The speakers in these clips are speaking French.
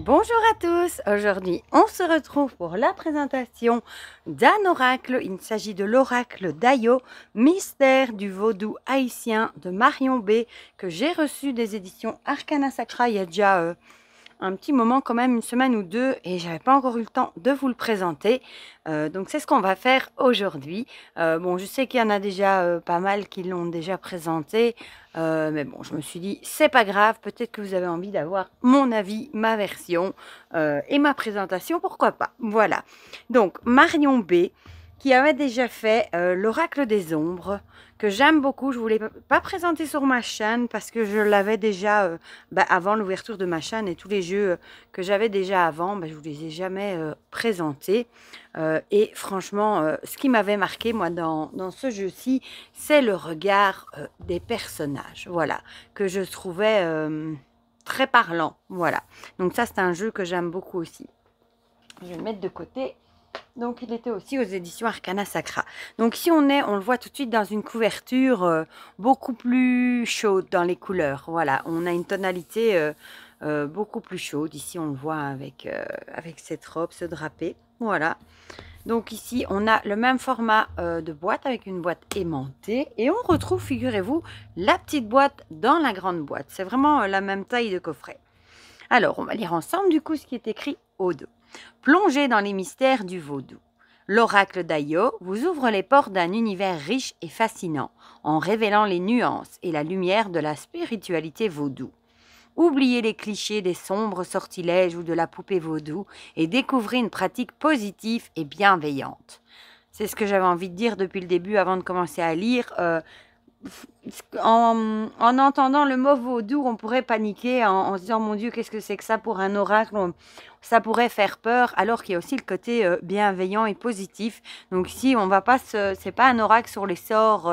Bonjour à tous, aujourd'hui on se retrouve pour la présentation d'un oracle. Il s'agit de l'oracle d'Ayo, mystère du vaudou haïtien de Marion B, que j'ai reçu des éditions Arcana Sacra il y a déjà un petit moment, quand même une semaine ou deux, et j'avais pas encore eu le temps de vous le présenter. Donc c'est ce qu'on va faire aujourd'hui. Bon, je sais qu'il y en a déjà pas mal qui l'ont déjà présenté, mais bon, je me suis dit c'est pas grave, peut-être que vous avez envie d'avoir mon avis, ma version et ma présentation, pourquoi pas. Voilà. Donc Marion B, qui avait déjà fait l'oracle des ombres, que j'aime beaucoup. Je ne voulais pas présenter sur ma chaîne parce que je l'avais déjà avant l'ouverture de ma chaîne, et tous les jeux que j'avais déjà avant, je ne vous les ai jamais présentés. Et franchement, ce qui m'avait marqué, moi, dans ce jeu-ci, c'est le regard des personnages, voilà, que je trouvais très parlant, voilà. Donc ça, c'est un jeu que j'aime beaucoup aussi. Je vais le mettre de côté. Donc, il était aussi aux éditions Arcana Sacra. Donc, ici, on le voit tout de suite dans une couverture beaucoup plus chaude dans les couleurs. Voilà, on a une tonalité beaucoup plus chaude. Ici, on le voit avec cette robe, ce drapé. Voilà. Donc, ici, on a le même format de boîte avec une boîte aimantée. Et on retrouve, figurez-vous, la petite boîte dans la grande boîte. C'est vraiment la même taille de coffret. Alors, on va lire ensemble, du coup, ce qui est écrit au dos. Plongez dans les mystères du vaudou. L'oracle d'Ayo vous ouvre les portes d'un univers riche et fascinant, en révélant les nuances et la lumière de la spiritualité vaudou. Oubliez les clichés des sombres sortilèges ou de la poupée vaudou et découvrez une pratique positive et bienveillante. C'est ce que j'avais envie de dire depuis le début avant de commencer à lire. En entendant le mot vaudou, on pourrait paniquer en se disant « Mon Dieu, qu'est-ce que c'est que ça pour un oracle ?» Ça pourrait faire peur, alors qu'il y a aussi le côté bienveillant et positif. Donc ici, on va pas c'est pas un oracle sur les sorts,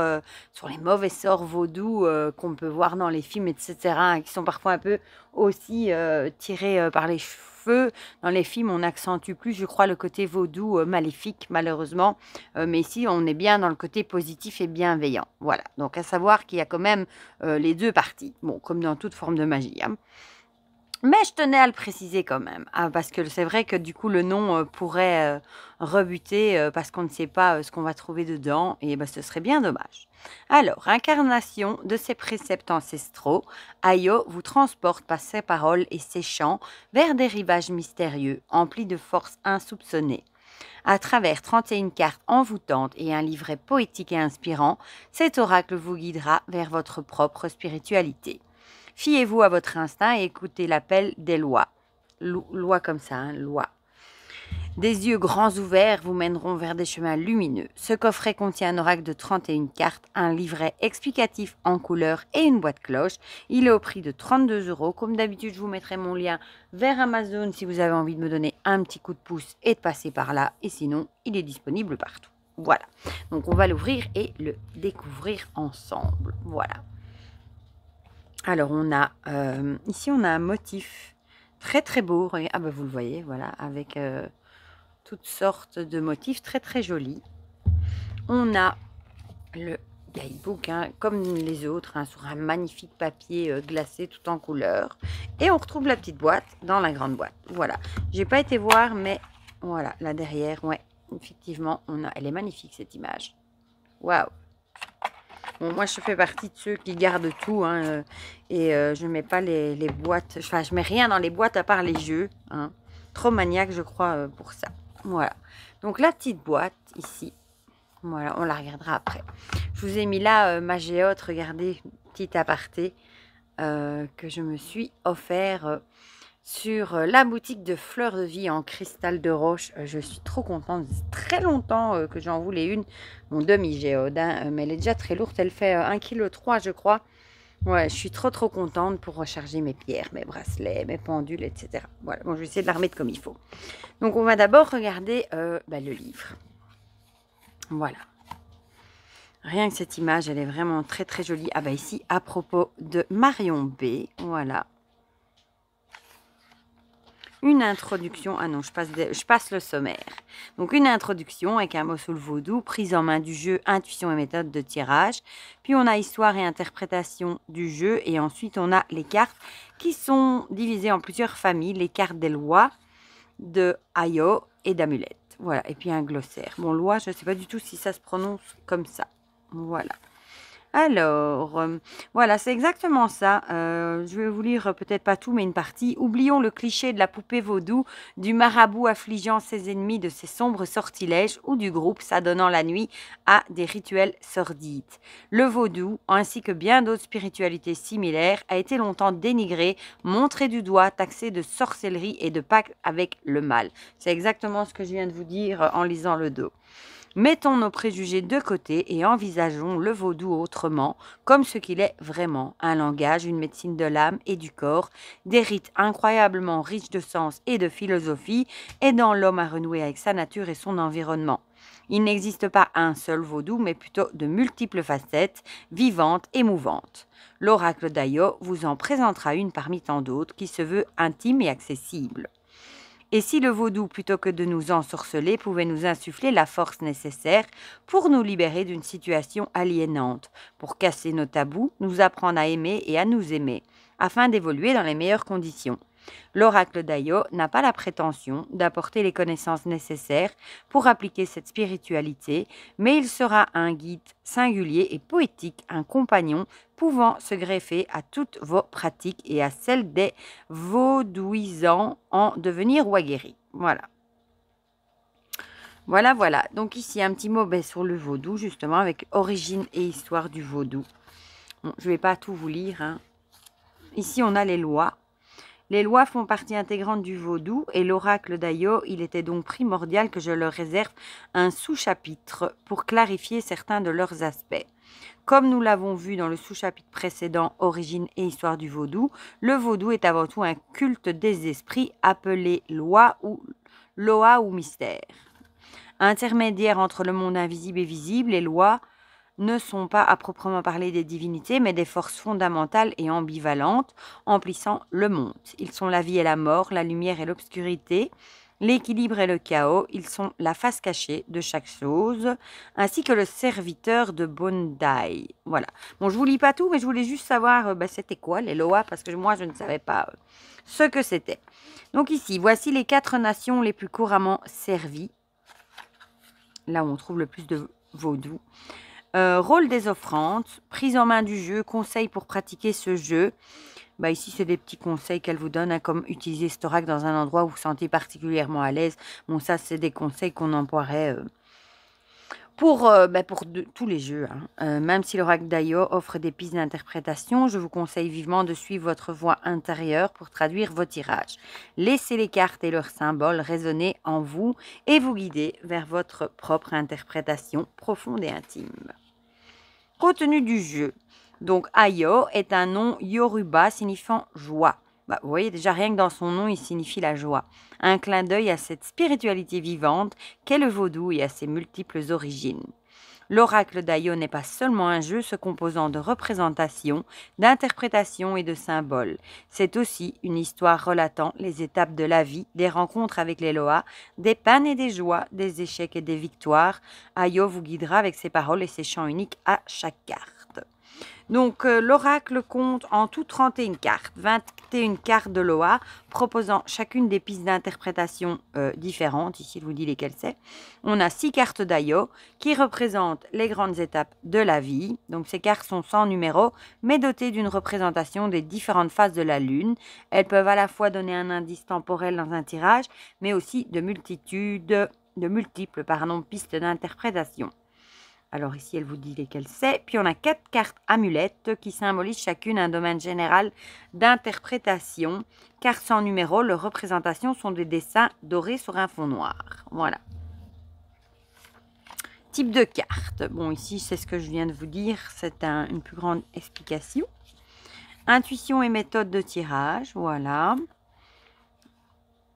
sur les mauvais sorts vaudous qu'on peut voir dans les films, etc., qui sont parfois un peu aussi tirés par les cheveux. Dans les films, on accentue plus, je crois, le côté vaudou maléfique, malheureusement. Mais ici, on est bien dans le côté positif et bienveillant. Voilà. Donc, à savoir qu'il y a quand même les deux parties. Bon, comme dans toute forme de magie. Hein. Mais je tenais à le préciser quand même, parce que c'est vrai que du coup le nom pourrait rebuter parce qu'on ne sait pas ce qu'on va trouver dedans, et ce serait bien dommage. Alors, incarnation de ses préceptes ancestraux, Ayo vous transporte par ses paroles et ses chants vers des rivages mystérieux, emplis de forces insoupçonnées. À travers 31 cartes envoûtantes et un livret poétique et inspirant, cet oracle vous guidera vers votre propre spiritualité. Fiez-vous à votre instinct et écoutez l'appel des lois. Loi comme ça, hein, loi. Des yeux grands ouverts vous mèneront vers des chemins lumineux. Ce coffret contient un oracle de 31 cartes, un livret explicatif en couleur et une boîte cloche. Il est au prix de 32 €. Comme d'habitude, je vous mettrai mon lien vers Amazon si vous avez envie de me donner un petit coup de pouce et de passer par là. Et sinon, il est disponible partout. Voilà. Donc, on va l'ouvrir et le découvrir ensemble. Voilà. Alors, on a ici, on a un motif très très beau. Ah vous le voyez, voilà, avec toutes sortes de motifs très très jolis. On a le guidebook, hein, comme les autres, hein, sur un magnifique papier glacé tout en couleur. Et on retrouve la petite boîte dans la grande boîte. Voilà. J'ai pas été voir, mais voilà, là derrière, ouais, effectivement, elle est magnifique cette image. Waouh! Bon, moi, je fais partie de ceux qui gardent tout, hein, et je ne mets pas les boîtes, enfin, je mets rien dans les boîtes à part les jeux. Hein. Trop maniaque, je crois, pour ça. Voilà. Donc, la petite boîte, ici, voilà, on la regardera après. Je vous ai mis là ma géote, regardez, petit aparté, que je me suis offert sur la boutique de Fleurs de Vie en cristal de roche. Je suis trop contente. C'est très longtemps que j'en voulais une. Mon demi-géode, hein, mais elle est déjà très lourde. Elle fait 1,3 kg, je crois. Ouais, je suis trop contente pour recharger mes pierres, mes bracelets, mes pendules, etc. Voilà, bon, je vais essayer de la remettre comme il faut. Donc, on va d'abord regarder le livre. Voilà. Rien que cette image, elle est vraiment très très jolie. Ah ici, à propos de Marion B. Voilà. une introduction. Ah non, je passe le sommaire. Donc, une introduction avec un mot sous le vaudou, prise en main du jeu, intuition et méthode de tirage. Puis, on a histoire et interprétation du jeu. Et ensuite, on a les cartes qui sont divisées en plusieurs familles. Les cartes des lois, de Ayo et d'amulettes. Voilà. Et puis, un glossaire. Bon, loi, je ne sais pas du tout si ça se prononce comme ça. Voilà. Alors, voilà, c'est exactement ça. Je vais vous lire peut-être pas tout, mais une partie. Oublions le cliché de la poupée vaudou, du marabout affligeant ses ennemis de ses sombres sortilèges ou du groupe s'adonnant la nuit à des rituels sordides. Le vaudou, ainsi que bien d'autres spiritualités similaires, a été longtemps dénigré, montré du doigt, taxé de sorcellerie et de pacte avec le mal. C'est exactement ce que je viens de vous dire en lisant le dos. Mettons nos préjugés de côté et envisageons le vaudou autrement, comme ce qu'il est vraiment, un langage, une médecine de l'âme et du corps, des rites incroyablement riches de sens et de philosophie, aidant l'homme à renouer avec sa nature et son environnement. Il n'existe pas un seul vaudou, mais plutôt de multiples facettes, vivantes et mouvantes. L'oracle d'Ayo vous en présentera une parmi tant d'autres qui se veut intime et accessible. Et si le vaudou, plutôt que de nous ensorceler, pouvait nous insuffler la force nécessaire pour nous libérer d'une situation aliénante, pour casser nos tabous, nous apprendre à aimer et à nous aimer, afin d'évoluer dans les meilleures conditions. L'oracle d'Ayo n'a pas la prétention d'apporter les connaissances nécessaires pour appliquer cette spiritualité, mais il sera un guide singulier et poétique, un compagnon pouvant se greffer à toutes vos pratiques et à celles des vaudouisants en devenir ou aguerris. Voilà. Voilà, voilà. Donc ici, un petit mot sur le vaudou, justement, avec origine et histoire du vaudou. Bon, je ne vais pas tout vous lire, hein. Ici, on a les lois. Les lois font partie intégrante du vaudou et l'oracle d'Ayo, il était donc primordial que je leur réserve un sous-chapitre pour clarifier certains de leurs aspects. Comme nous l'avons vu dans le sous-chapitre précédent, Origine et histoire du vaudou, le vaudou est avant tout un culte des esprits appelé loi ou loa ou mystère. Intermédiaire entre le monde invisible et visible, les lois ne sont pas à proprement parler des divinités, mais des forces fondamentales et ambivalentes emplissant le monde. Ils sont la vie et la mort, la lumière et l'obscurité, l'équilibre et le chaos. Ils sont la face cachée de chaque chose, ainsi que le serviteur de Bondai. Voilà. Bon, je vous lis pas tout, mais je voulais juste savoir c'était quoi les Loa, parce que moi, je ne savais pas ce que c'était. Donc ici, voici les 4 nations les plus couramment servies. Là où on trouve le plus de vaudou. Rôle des offrandes, prise en main du jeu, conseils pour pratiquer ce jeu. Ici, c'est des petits conseils qu'elle vous donne, hein, comme utiliser cet oracle dans un endroit où vous vous sentez particulièrement à l'aise. Bon, ça, c'est des conseils qu'on emploierait pour tous les jeux. Hein. Même si l'oracle d'Ayo offre des pistes d'interprétation, je vous conseille vivement de suivre votre voix intérieure pour traduire vos tirages. Laissez les cartes et leurs symboles résonner en vous et vous guider vers votre propre interprétation profonde et intime. Contenu du jeu. Donc, Ayo est un nom yoruba signifiant joie. Vous voyez, déjà, rien que dans son nom, il signifie la joie. Un clin d'œil à cette spiritualité vivante qu'est le vaudou et à ses multiples origines. L'oracle d'Ayo n'est pas seulement un jeu se composant de représentations, d'interprétations et de symboles. C'est aussi une histoire relatant les étapes de la vie, des rencontres avec les Loa, des peines et des joies, des échecs et des victoires. Ayo vous guidera avec ses paroles et ses chants uniques à chaque carte. Donc, l'oracle compte en tout 31 cartes, 21 cartes de Loa, proposant chacune des pistes d'interprétation différentes. Ici, je vous dis lesquelles c'est. On a 6 cartes d'Ayo qui représentent les grandes étapes de la vie. Donc, ces cartes sont sans numéro, mais dotées d'une représentation des différentes phases de la Lune. Elles peuvent à la fois donner un indice temporel dans un tirage, mais aussi de multiples pistes d'interprétation. Alors ici, elle vous dit lesquelles c'est. Puis on a 4 cartes amulettes qui symbolisent chacune un domaine général d'interprétation. Cartes sans numéro, leurs représentations sont des dessins dorés sur un fond noir. Voilà. Type de carte. Bon, ici, c'est ce que je viens de vous dire. C'est une plus grande explication. Intuition et méthode de tirage. Voilà.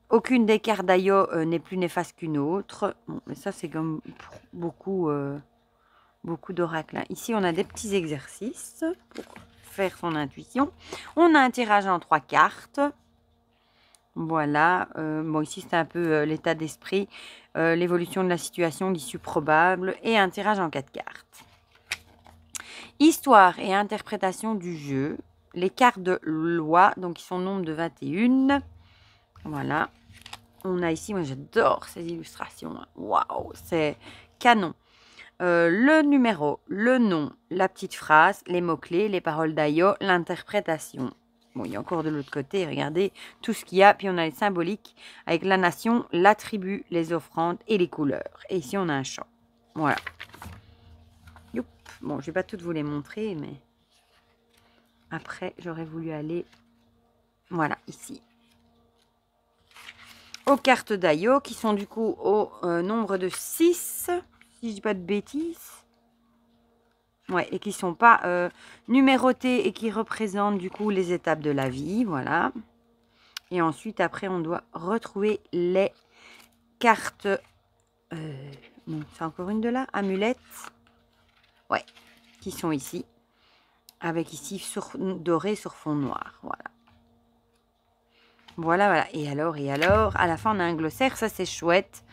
Aucune des cartes d'Ayo n'est plus néfaste qu'une autre. Bon, mais ça, c'est comme pour beaucoup d'oracles. Ici, on a des petits exercices pour faire son intuition. On a un tirage en 3 cartes. Voilà. Bon, ici, c'est un peu l'état d'esprit, l'évolution de la situation, l'issue probable et un tirage en 4 cartes. Histoire et interprétation du jeu. Les cartes de loi, donc ils sont au nombre de 21. Voilà. On a ici, moi j'adore ces illustrations. Waouh, c'est canon. Le numéro, le nom, la petite phrase, les mots-clés, les paroles d'Ayo, l'interprétation. Bon, il y a encore de l'autre côté, regardez tout ce qu'il y a. Puis on a les symboliques avec la nation, la tribu, les offrandes et les couleurs. Et ici, on a un champ. Voilà. Youp. Bon, je ne vais pas toutes vous les montrer, mais après, j'aurais voulu aller, voilà, ici. Aux cartes d'Ayo, qui sont du coup au nombre de 6, si je ne dis pas de bêtises. Ouais, et qui ne sont pas numérotées et qui représentent du coup les étapes de la vie, voilà. Et ensuite, après, on doit retrouver les cartes. Bon, c'est encore une de là, amulettes. Ouais, qui sont ici. Avec ici doré sur fond noir, voilà. Voilà, voilà. Et alors, à la fin, on a un glossaire, ça c'est chouette.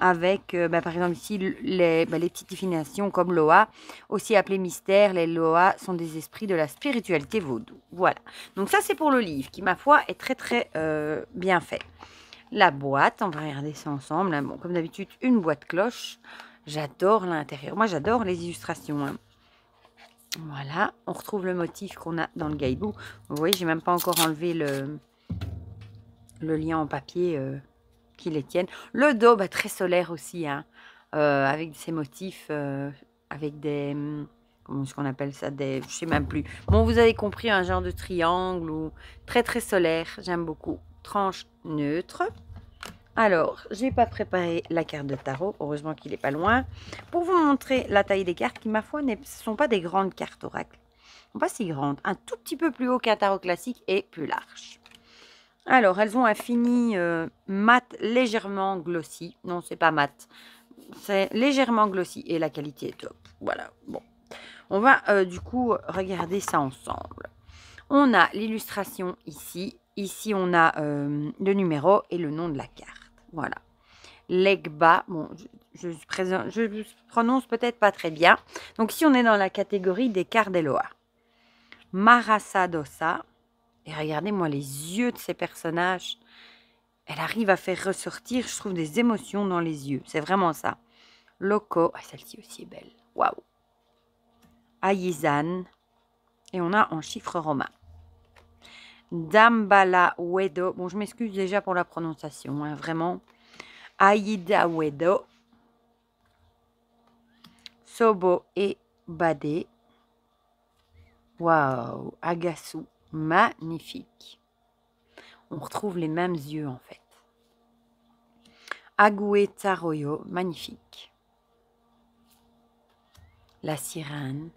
Avec, par exemple, ici, les petites définitions comme Loa, aussi appelé mystère. Les Loa sont des esprits de la spiritualité vaudou. Voilà. Donc ça, c'est pour le livre, qui, ma foi, est très, très bien fait. La boîte, on va regarder ça ensemble. Bon, comme d'habitude, une boîte cloche. J'adore l'intérieur. Moi, j'adore les illustrations. Hein. Voilà. On retrouve le motif qu'on a dans le guidebook. Vous voyez, j'ai même pas encore enlevé le lien en papier qui les tienne. Le dos, très solaire aussi, hein, avec ces motifs, avec des... comment est-ce qu'on appelle ça, des... je sais même plus. Bon, vous avez compris, un genre de triangle ou très très solaire. J'aime beaucoup. Tranche neutre. Alors, je n'ai pas préparé la carte de tarot. Heureusement qu'il n'est pas loin. Pour vous montrer la taille des cartes, qui, ma foi, ne sont pas des grandes cartes oracle. Pas si grandes. Un tout petit peu plus haut qu'un tarot classique et plus large. Alors, elles ont un fini mat légèrement glossy. Non, c'est pas mat. C'est légèrement glossy et la qualité est top. Voilà, bon. On va du coup regarder ça ensemble. On a l'illustration ici. Ici, on a le numéro et le nom de la carte. Voilà. Legba. Bon, je prononce peut-être pas très bien. Donc, ici, on est dans la catégorie des cartes d'Eloa. Marasadosa. Et regardez-moi les yeux de ces personnages. Elle arrive à faire ressortir, je trouve, des émotions dans les yeux. C'est vraiment ça. Loco. Ah, celle-ci aussi est belle. Waouh. Ayizan. Et on a en chiffre romain. Dambala Wedo. Bon, je m'excuse déjà pour la prononciation. Hein, vraiment. Aïda Wedo. Sobo et Bade. Waouh. Agasu. Magnifique. On retrouve les mêmes yeux en fait. Agoué Tsaroyo, magnifique. La sirène.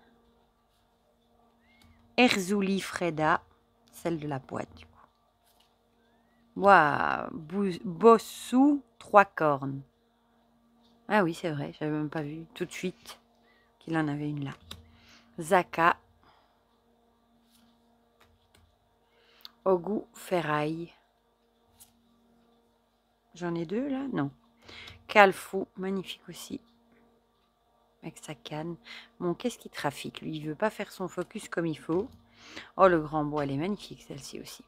Erzouli Freda, celle de la boîte du coup. Waouh, Bossou, 3 cornes. Ah oui, c'est vrai, j'avais même pas vu tout de suite qu'il en avait une là. Zaka. Ogu Ferraille. J'en ai 2 là? Non. Kalfou, magnifique aussi. Avec sa canne. Bon, qu'est-ce qu'il trafique? Lui, il veut pas faire son focus comme il faut. Oh, le grand bois, elle est magnifique, celle-ci aussi.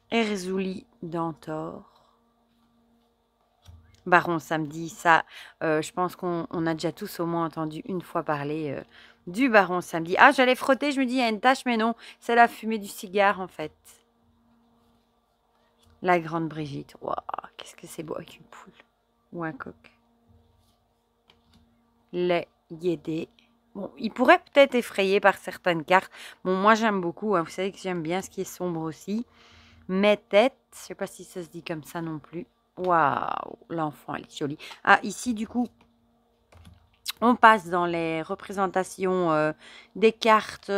Erzouli Dantor. Baron Samedi, ça, je pense qu'on a déjà tous au moins entendu une fois parler du Baron Samedi. Ah, j'allais frotter, je me dis, il y a une tache, mais non, c'est la fumée du cigare, en fait. La grande Brigitte. Waouh, qu'est-ce que c'est beau avec une poule ou un coq. Les Yédé. Bon, il pourrait peut-être effrayer par certaines cartes. Bon, moi, j'aime beaucoup. Hein. Vous savez que j'aime bien ce qui est sombre aussi. Mes têtes, je ne sais pas si ça se dit comme ça non plus. Waouh, l'enfant, elle est jolie. Ah, ici, du coup, on passe dans les représentations des cartes,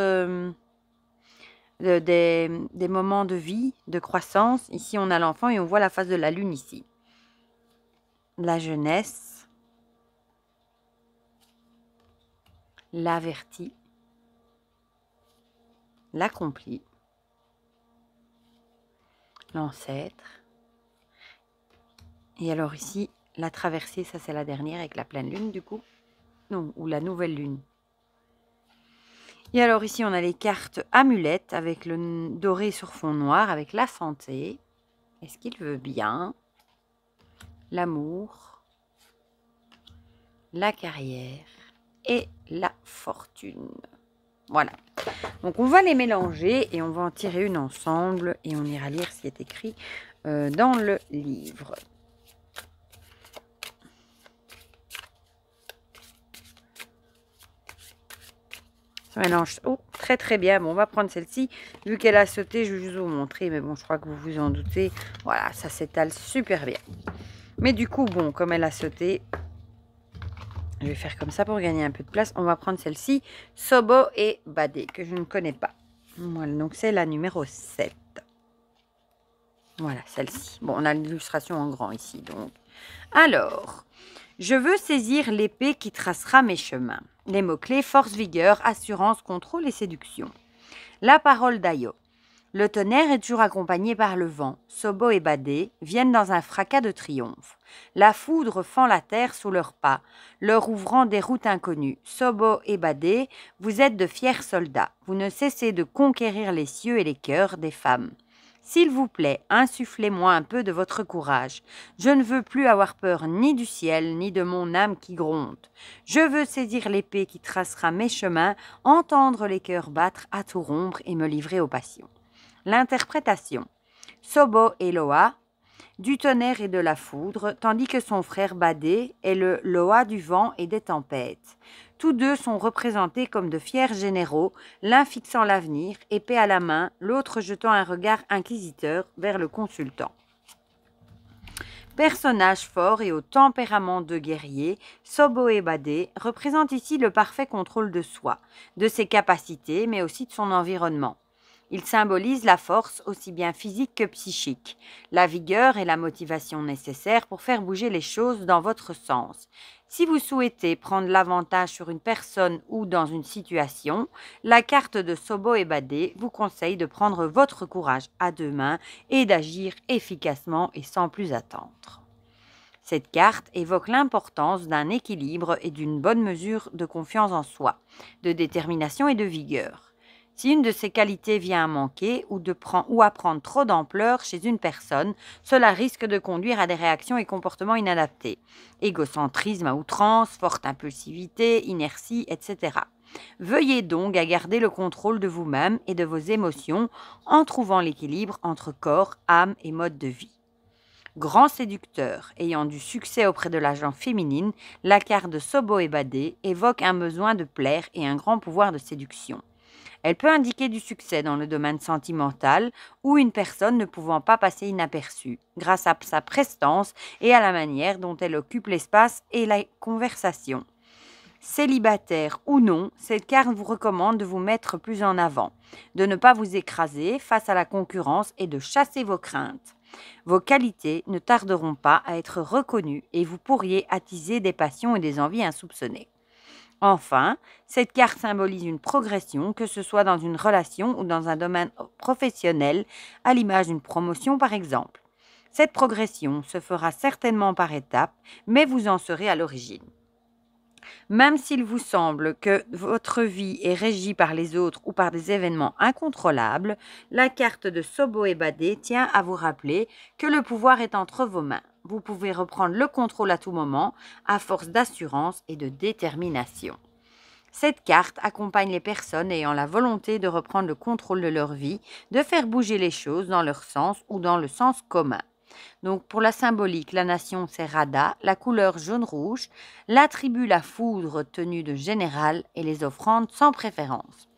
des moments de vie, de croissance. Ici, on a l'enfant et on voit la face de la lune ici. La jeunesse. L'averti. L'accompli. l'ancêtre. Et alors ici, la traversée, ça c'est la dernière avec la pleine lune du coup. Non, ou la nouvelle lune. Et alors ici, on a les cartes amulettes avec le doré sur fond noir, avec la santé. Est-ce qu'il veut bien? L'amour, la carrière et la fortune. Voilà. Donc on va les mélanger et on va en tirer une ensemble et on ira lire ce qui est écrit dans le livre. Ça mélange très très bien. Bon, on va prendre celle-ci. Vu qu'elle a sauté, je vais juste vous montrer. Mais bon, je crois que vous vous en doutez. Voilà, ça s'étale super bien. Mais du coup, bon, comme elle a sauté, je vais faire comme ça pour gagner un peu de place. On va prendre celle-ci, Sobo et Badé, que je ne connais pas. Voilà, donc c'est la numéro 7. Voilà, celle-ci. Bon, on a l'illustration en grand ici, donc. Alors, je veux saisir l'épée qui tracera mes chemins. Les mots-clés, force, vigueur, assurance, contrôle et séduction. La parole d'Ayo. Le tonnerre est toujours accompagné par le vent. Sobo et Badé viennent dans un fracas de triomphe. La foudre fend la terre sous leurs pas, leur ouvrant des routes inconnues. Sobo et Badé, vous êtes de fiers soldats. Vous ne cessez de conquérir les cieux et les cœurs des femmes. S'il vous plaît, insufflez-moi un peu de votre courage. Je ne veux plus avoir peur ni du ciel, ni de mon âme qui gronde. Je veux saisir l'épée qui tracera mes chemins, entendre les cœurs battre à tout rompre et me livrer aux passions. L'interprétation. Sobo et Loa, du tonnerre et de la foudre, tandis que son frère Badé est le Loa du vent et des tempêtes. Tous deux sont représentés comme de fiers généraux, l'un fixant l'avenir, épée à la main, l'autre jetant un regard inquisiteur vers le consultant. Personnage fort et au tempérament de guerrier, Sobo et Badé représentent ici le parfait contrôle de soi, de ses capacités, mais aussi de son environnement. Il symbolise la force aussi bien physique que psychique, la vigueur et la motivation nécessaires pour faire bouger les choses dans votre sens. Si vous souhaitez prendre l'avantage sur une personne ou dans une situation, la carte de Sobo et Badé vous conseille de prendre votre courage à deux mains et d'agir efficacement et sans plus attendre. Cette carte évoque l'importance d'un équilibre et d'une bonne mesure de confiance en soi, de détermination et de vigueur. Si une de ces qualités vient à manquer ou à prendre trop d'ampleur chez une personne, cela risque de conduire à des réactions et comportements inadaptés. Égocentrisme à outrance, forte impulsivité, inertie, etc. Veuillez donc à garder le contrôle de vous-même et de vos émotions en trouvant l'équilibre entre corps, âme et mode de vie. Grand séducteur, ayant du succès auprès de la gente féminine, la carte de Sobo et Badé évoque un besoin de plaire et un grand pouvoir de séduction. Elle peut indiquer du succès dans le domaine sentimental ou une personne ne pouvant pas passer inaperçue, grâce à sa prestance et à la manière dont elle occupe l'espace et la conversation. Célibataire ou non, cette carte vous recommande de vous mettre plus en avant, de ne pas vous écraser face à la concurrence et de chasser vos craintes. Vos qualités ne tarderont pas à être reconnues et vous pourriez attiser des passions et des envies insoupçonnées. Enfin, cette carte symbolise une progression, que ce soit dans une relation ou dans un domaine professionnel, à l'image d'une promotion par exemple. Cette progression se fera certainement par étapes, mais vous en serez à l'origine. Même s'il vous semble que votre vie est régie par les autres ou par des événements incontrôlables, la carte de Sobo et Badé tient à vous rappeler que le pouvoir est entre vos mains. Vous pouvez reprendre le contrôle à tout moment, à force d'assurance et de détermination. Cette carte accompagne les personnes ayant la volonté de reprendre le contrôle de leur vie, de faire bouger les choses dans leur sens ou dans le sens commun. Donc pour la symbolique, la nation c'est Rada, la couleur jaune-rouge, l'attribut la foudre tenue de général et les offrandes sans préférence.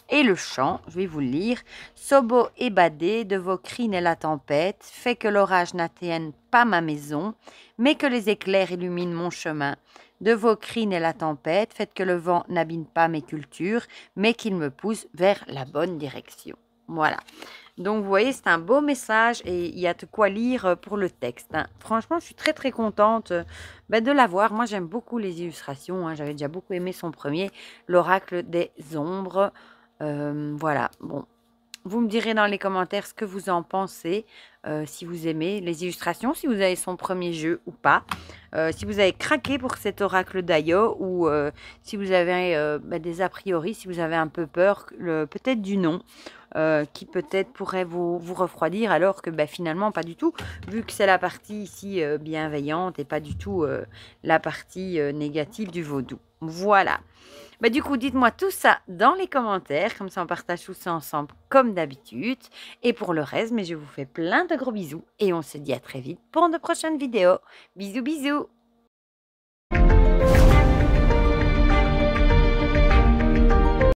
Et le chant, je vais vous le lire. Sobo et Badé, de vos cris naît la tempête, fait que l'orage n'atteigne pas ma maison, mais que les éclairs illuminent mon chemin. De vos cris naît la tempête, faites que le vent n'abîme pas mes cultures, mais qu'il me pousse vers la bonne direction. Voilà. Donc, vous voyez, c'est un beau message et il y a de quoi lire pour le texte. Hein. Franchement, je suis très, très contente de l'avoir. Moi, j'aime beaucoup les illustrations. Hein. J'avais déjà beaucoup aimé son premier, L'Oracle des Ombres. Voilà, bon. Vous me direz dans les commentaires ce que vous en pensez, si vous aimez les illustrations, si vous avez son premier jeu ou pas, si vous avez craqué pour cet oracle d'Ayo ou si vous avez des a priori, si vous avez un peu peur peut-être du nom. Qui peut-être pourrait vous refroidir alors que finalement pas du tout, vu que c'est la partie ici bienveillante et pas du tout la partie négative du vaudou. Voilà. Du coup, dites-moi tout ça dans les commentaires, comme ça on partage tout ça ensemble comme d'habitude. Et pour le reste, je vous fais plein de gros bisous et on se dit à très vite pour de prochaines vidéos. Bisous, bisous!